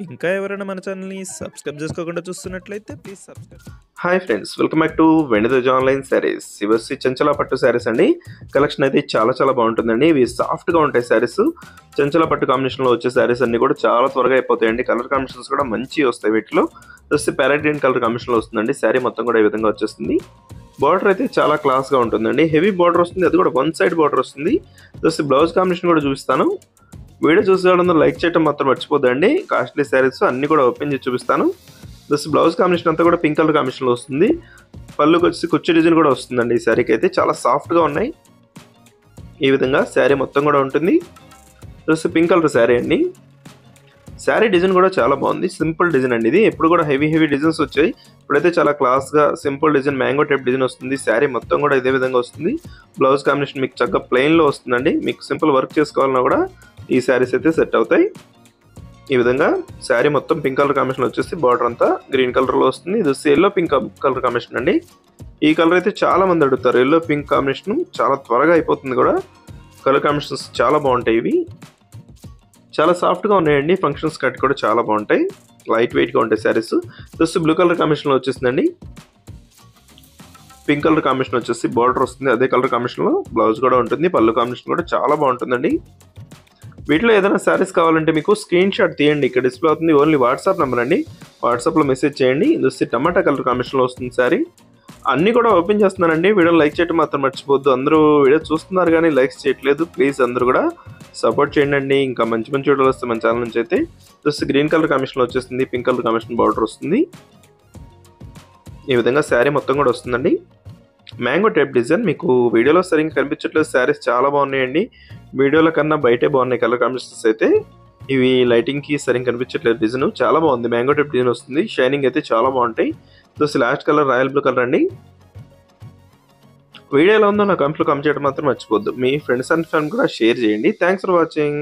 ఇంకా ఎవరైనా మన ఛానల్‌ని సబ్స్క్రైబ్ చేసుకోకుండా చూస్తున్నట్లయితే please subscribe. Hi friends, welcome back to వెనిదోజ ఆన్లైన్ శారీస్. ఇవన్నీ చెంచల పట్టు శారీస్ అండి. కలెక్షన్ అయితే చాలా బాగుంటుందండి. ఇవి సాఫ్ట్గా ఉంటాయి శారీస్. చెంచల పట్టు కాంబినేషన్లో వచ్చే శారీస్ అన్ని కూడా చాలా త్వరగా అయిపోతాయండి. కలర్ కాంబినేషన్స్ కూడా మంచి వస్తాయి. వీటిలో జస్ట్ ప్యారెట్ గ్రీన్ కలర్ కాంబినేషన్లో వస్తుందండి. శారీ మొత్తం కూడా ఈ విధంగా వచ్చేస్తుంది. బార్డర్ అయితే చాలా క్లాస్గా ఉంటుందండి. హెవీ బార్డర్ వస్తుంది, అది కూడా వన్ సైడ్ బార్డర్ వస్తుంది. జస్ట్ బ్లౌజ్ కాంబినేషన్ కూడా చూపిస్తాను. వీడియో చూసేవాళ్ళందరూ లైక్ చేయడం మాత్రం మర్చిపోద్దండి. కాస్ట్లీ శారీస్ అన్ని కూడా ఓపెన్ చేసి చూపిస్తాను. జస్ట్ బ్లౌజ్ కాంబినేషన్ అంతా కూడా పింక్ కలర్ కాంబినేషన్లో వస్తుంది. పళ్ళుకి వచ్చి కుచ్చు డిజైన్ కూడా వస్తుందండి. ఈ శారీకి అయితే చాలా సాఫ్ట్గా ఉన్నాయి. ఈ విధంగా శారీ మొత్తం కూడా ఉంటుంది. జస్ట్ పింక్ కలర్ శారీ అండి. శారీ డిజైన్ కూడా చాలా బాగుంది. సింపుల్ డిజైన్ అండి. ఇది ఎప్పుడు కూడా హెవీ డిజైన్స్ వచ్చాయి. ఇప్పుడైతే చాలా క్లాస్గా simple design, mango type design వస్తుంది. శారీ మొత్తం కూడా ఇదే విధంగా వస్తుంది. బ్లౌజ్ కాంబినేషన్ మీకు చక్కగా ప్లెయిన్లో వస్తుందండి. మీకు సింపుల్ వర్క్ చేసుకోవాలన్నా కూడా ఈ శారీస్ అయితే సెట్ అవుతాయి. ఈ విధంగా శారీ మొత్తం పింక్ కలర్ కాంబినేషన్ వచ్చేసి బార్డర్ అంతా గ్రీన్ కలర్లో వస్తుంది. ఇది ఎల్లో పింక్ కలర్ కాంబినేషన్ అండి. ఈ కలర్ అయితే చాలా మంది అడుగుతారు. ఎల్లో పింక్ కాంబినేషన్ చాలా త్వరగా అయిపోతుంది కూడా. కలర్ కాంబినేషన్స్ చాలా బాగుంటాయి. ఇవి చాలా సాఫ్ట్గా ఉన్నాయండి. ఫంక్షన్స్ కట్ కూడా చాలా బాగుంటాయి. లైట్ వెయిట్గా ఉంటాయి శారీస్. జస్ట్ బ్లూ కలర్ కాంబినేషన్లో వచ్చేసిందండి. పింక్ కలర్ కాంబినేషన్ వచ్చేసి బార్డర్ వస్తుంది. అదే కలర్ కాంబినేషన్లో బ్లౌజ్ కూడా ఉంటుంది. పళ్ళు కాంబినేషన్ కూడా చాలా బాగుంటుందండి. వీటిలో ఏదైనా శారీస్ కావాలంటే మీకు స్క్రీన్ షాట్ తీయండి. ఇక్కడ డిస్ప్లే అవుతుంది. ఓన్లీ వాట్సాప్ నెంబర్ అండి. వాట్సాప్లో మెసేజ్ చేయండి. ఇది టమాటా కలర్ కాంబినేషన్లో వస్తుంది శారీ. అన్నీ కూడా ఓపెన్ చేస్తున్నానండి. వీడియో లైక్ చేయడం మాత్రం మర్చిపోద్దు. అందరూ వీడియో చూస్తున్నారు కానీ లైక్స్ చేయట్లేదు. ప్లీజ్ అందరూ కూడా సపోర్ట్ చేయండి. ఇంకా మంచి వీడియోలు వస్తాయి మన ఛానల్ నుంచి అయితే. జస్ట్ గ్రీన్ కలర్ కాంబినేషన్లో వచ్చేస్తుంది. పింక్ కలర్ కాంబినేషన్ బార్డర్ వస్తుంది. ఈ విధంగా శారీ మొత్తం కూడా వస్తుందండి. మ్యాంగో టైప్ డిజైన్ మీకు వీడియోలో సరిగ్గా కనిపించట్లేదు. శారీస్ చాలా బాగున్నాయండి. వీడియోల కన్నా బయటే బాగున్నాయి కలర్ కాంబినేషన్స్ అయితే. ఇవి లైటింగ్కి సరిగ్గా కనిపించట్లేదు. డిజైన్ చాలా బాగుంది. మ్యాంగో టైప్ డిజైన్ వస్తుంది. షైనింగ్ అయితే చాలా బాగుంటాయి. Just last colour royal blue colour అండి. వీడియోలో ఉందో నా కామెంట్లో కామెంట్ చేయడం మాత్రం మర్చిపోద్దు. మీ ఫ్రెండ్స్ అండ్ ఫ్యామిలీ కూడా షేర్ చేయండి. Thanks for watching.